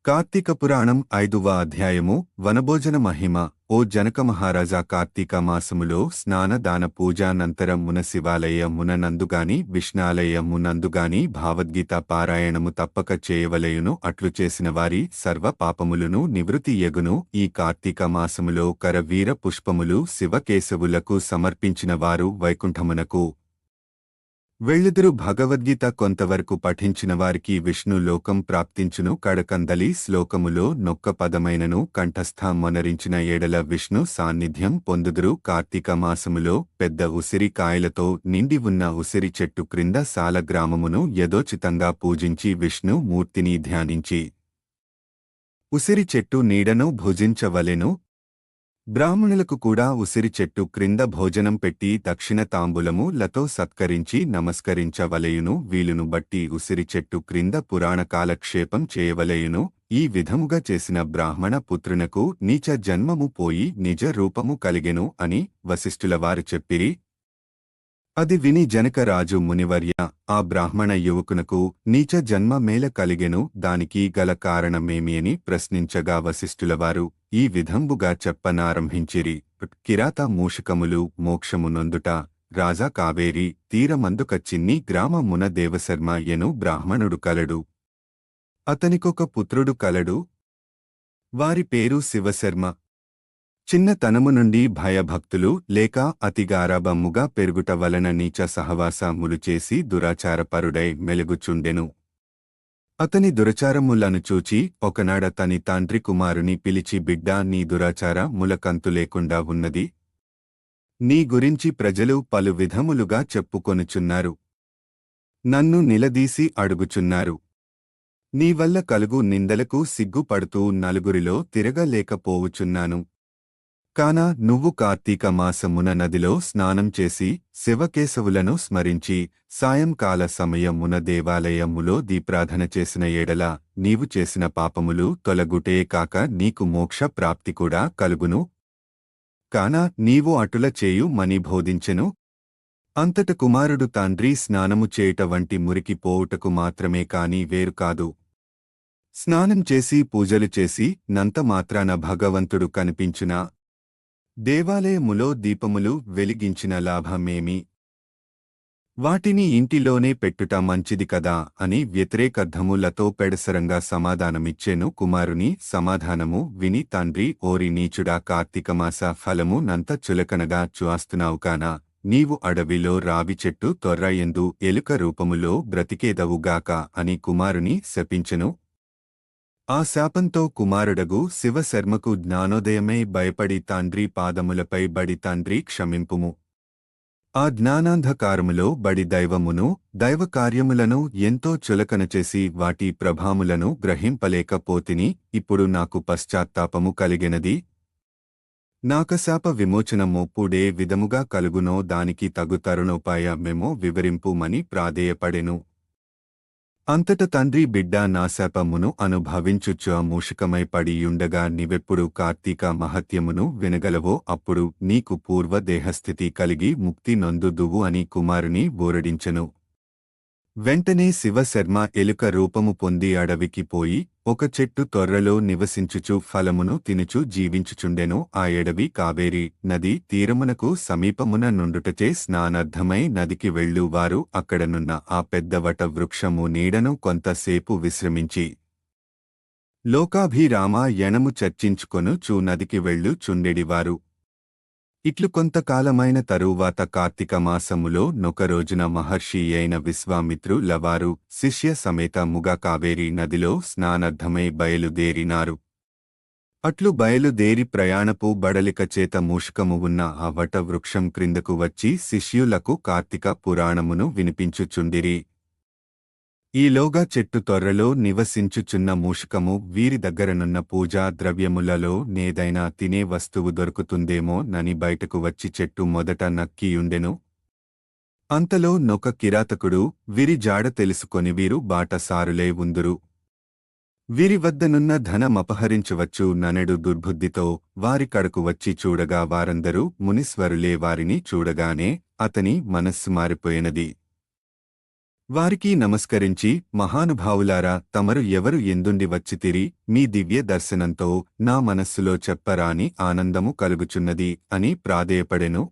కార్తీక పురాణం 5వ అధ్యాయము వనభోజన మహిమ. ఓ జనక మహారాజా, కార్తీక మాసములో స్నాన దాన పూజానంతరం మున శివాలయ మునందుగాని విష్ణాలయ మునందుగాని భావద్గీత పారాయణము తప్పక చేయవలయును. అట్లు చేసిన వారి సర్వ పాపములను నివృత్తి యగును. ఈ కార్తీక మాసములో కరవీర పుష్పములు శివకేశవులకు సమర్పించిన వారు వైకుంఠమునకు వెళ్ళుదురు. భగవద్గీత కొంతవరకు పఠించిన వారికి విష్ణు లోకం ప్రాప్తించును. కడకందలి శ్లోకములో నొక్క పదమైనను కంఠస్థమొనరించిన ఏడల విష్ణు సాన్నిధ్యం పొందుదురు. కార్తీక మాసములో పెద్ద ఉసిరి కాయలతో నిండి ఉన్న ఉసిరి చెట్టు క్రింద సాలగ్రామమును యథోచితంగా పూజించి విష్ణు మూర్తిని ధ్యానించి ఉసిరి చెట్టు నీడను భుజించవలెను. బ్రాహ్మణులకు కూడా ఉసిరి చెట్టు క్రింద భోజనం పెట్టి దక్షిణ తాంబూలము లతో సత్కరించి నమస్కరించవలయును. వీలును బట్టి ఉసిరి చెట్టు క్రింద పురాణ కాలక్షేపం చేయవలయును. ఈ విధముగా చేసిన బ్రాహ్మణ పుత్రునకు నీచ జన్మము పోయి నిజ రూపము కలిగెను అని వశిష్ఠులవారు చెప్పిరి. అది విని జనకరాజు మునివర్య, ఆ బ్రాహ్మణ యువకునకు నీచ జన్మ మేల కలిగెను, దానికి గల కారణమేమి అని ప్రశ్నించగా వశిష్ఠులవారు ఈ విధంబుగా చెప్పనారంభించిరి. కిరాత మూషికములు మోక్షమునొందుట. రాజా కావేరి తీరమందుక చిన్ని గ్రామమున దేవశర్మ ఎను బ్రాహ్మణుడు కలడు. అతనికొక పుత్రుడు కలడు. వారి పేరు శివశర్మ. చిన్నతనము నుండి భయభక్తులు లేక అతిగారాబమ్ముగా పెరుగుట వలన నీచ సహవాసములు చేసి దురాచారపరుడై మెలుగుచుండెను. అతని దురచారములను చూచి ఒకనాడతని తండ్రి కుమారుని పిలిచి, బిడ్డా, నీ దురాచార ములకంతు లేకుండా ఉన్నది. నీ గురించి ప్రజలు పలు విధములుగా చెప్పుకొనుచున్నారు. నన్ను నిలదీసి అడుగుచున్నారు. నీవల్ల కలుగు నిందలకు సిగ్గుపడుతూ నలుగురిలో తిరగలేకపోవుచున్నాను. కాన నువ్వు కార్తీక మాసమున నదిలో స్నానం చేసి శివకేశవులను స్మరించి సాయంకాల సమయమున దేవాలయములో దీప్రార్థన చేసిన ఎడల నీవు చేసిన పాపములు తొలగుటే కాక నీకు మోక్ష ప్రాప్తి కూడా కలుగును. కాన నీవు అటుల చేయు మని బోధించెను. అంతట కుమారుడు తండ్రి స్నానము చేయుట వంటి మురికి పోవుటకు మాత్రమే కాని వేరు కాదు. స్నానం చేసి పూజలు చేసి నంత మాత్రాన భగవంతుడు కనిపించునా? దేవాలయములో దీపములు వెలిగించిన లాభమేమి? వాటిని ఇంటిలోనే పెట్టుట మంచిది కదా అని వ్యతిరేకర్థములతో పెడసరంగా సమాధానమిచ్చెను. కుమారుని సమాధానము విని తండ్రి, ఓరి నీచుడా, కార్తీకమాస ఫలము నంత చులకనగా చూస్తున్నావు కానా? నీవు అడవిలో రావి చెట్టు తొర్రయందు ఎలుక రూపములో బ్రతికేదవుగాక అని కుమారుని శపించెను. ఆ శాపంతో కుమారుడగు శివశర్మకు జ్ఞానోదయమై భయపడి తండ్రి పాదములపై బడి, తండ్రి క్షమింపుము. ఆ జ్ఞానాంధకారములో బడి దైవమును దైవకార్యములను ఎంతో చులకనచేసి వాటి ప్రభాములను గ్రహింపలేకపోతిని. ఇప్పుడు నాకు పశ్చాత్తాపము కలిగినది. నాకశాప విమోచనమొప్పుడే విధముగా కలుగునో దానికి తగు తరుణోపాయమేమో వివరింపుమని ప్రాధేయపడెను. అంతట తండ్రి, బిడ్డా, నా శాపమును అనుభవించుచు మూషికమై పడియుండగా నీవెప్పుడు కార్తీక మహత్యమును వినగలవో అప్పుడు నీకు పూర్వ దేహస్థితి కలిగి ముక్తి నొందుదువు అని కుమారుని బోరడించెను. వెంటనే శివశర్మ ఎలుక రూపము పొంది అడవికి పోయి ఒక చెట్టు తొర్రలో నివసించుచు ఫలమును తినుచు జీవించుచుండెను. ఆ ఎడవి కావేరి నది తీరమునకు సమీపమున నుండుటచే స్నానార్థమై నదికి వెళ్ళు వారు అక్కడనున్న ఆ పెద్దవట వృక్షము నీడను కొంతసేపు విశ్రమించి లోకాభిరామ యణము చర్చించుకొనుచు నదికి వెళ్ళు చుండెడివారు. ఇట్లు కొంతకాలమైన తరువాత కార్తీక మాసములో నొక రోజున మహర్షి అయిన విశ్వామిత్రు లవారు శిష్య సమేతముగా కావేరీ నదిలో స్నానార్థమై బయలుదేరినారు. అట్లు బయలుదేరి ప్రయాణపు బడలిక చేత మూషికము ఉన్న ఆ వట వృక్షం క్రిందకు వచ్చి శిష్యులకు కార్తీక పురాణమును వినిపించుచుండిరి. ఈలోగా చెట్టు తొర్రలో నివసించుచున్న మూషికము వీరి దగ్గరనున్న పూజా ద్రవ్యములలో నేదైనా తినే వస్తువు దొరుకుతుందేమో నని బయటకు వచ్చి చెట్టు మొదట నక్కియుండెను. అంతలో నొక కిరాతకుడు వీరి జాడ తెలుసుకొని వీరు బాటసారులై ఉందురు. వీరి వద్దనున్న ధనమపహరించవచ్చు ననెడు దుర్బుద్ధితో వారి కడకు వచ్చి చూడగా వారందరూ మునీశ్వరులే. వారిని చూడగానే అతని మనస్సు మారిపోయినది. వారికి నమస్కరించి మహానుభావులారా తమరు ఎవరు ఎందుండి వచ్చితిరి మీ దివ్య దర్శనంతో నా మనస్సులో చెప్పరాని ఆనందము కలుగుచున్నది అని ప్రాధేయపడెను.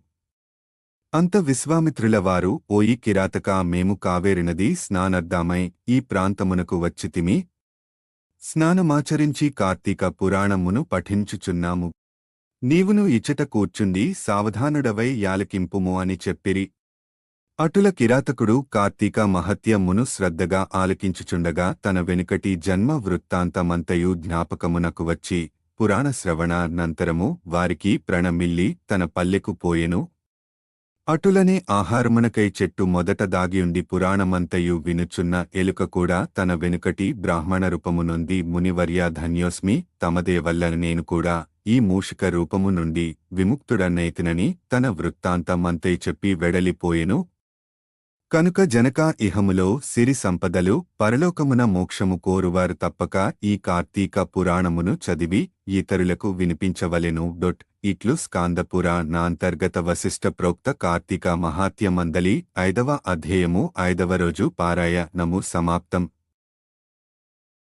అంత విశ్వామిత్రుల వారు ఓయి కిరాతకా మేము కావేరినది స్నానర్దామై ఈ ప్రాంతమునకు వచ్చితిమి. స్నానమాచరించి కార్తీక పురాణమును పఠించుచున్నాము. నీవును ఇచ్చట కూర్చుండి సావధానుడవై యాలకింపుము అని చెప్పిరి. అటుల కిరాతకుడు కార్తీక మహత్యమును శ్రద్ధగా ఆలకించుచుండగా తన వెనుకటి జన్మ వృత్తాంతమంతయు జ్ఞాపకమునకు వచ్చి పురాణ శ్రవణానంతరము వారికి ప్రణమిల్లి తన పల్లెకు పోయెను. అటులనే ఆహారమునకై చెట్టు మొదట దాగియుండి పురాణమంతయు వినుచున్న ఎలుక కూడా తన వెనుకటి బ్రాహ్మణ రూపమునొంది మునివర్య ధన్యోస్మి తమదే వల్ల నేను కూడా ఈ మూషిక రూపము నుండి విముక్తుడనైతినని తన వృత్తాంతమంతై చెప్పి వెడలిపోయెను. కనుక జనక ఇహములో సిరి సంపదలు పరలోకమున మోక్షము కోరువారు తప్పక ఈ కార్తీక పురాణమును చదివి ఇతరులకు వినిపించవలెను. ఇట్లు స్కాందపురాణాంతర్గత వశిష్ఠ ప్రోక్త కార్తీక మహాత్యమందలి 5వ అధ్యాయము 5వ రోజు పారాయణము సమాప్తం.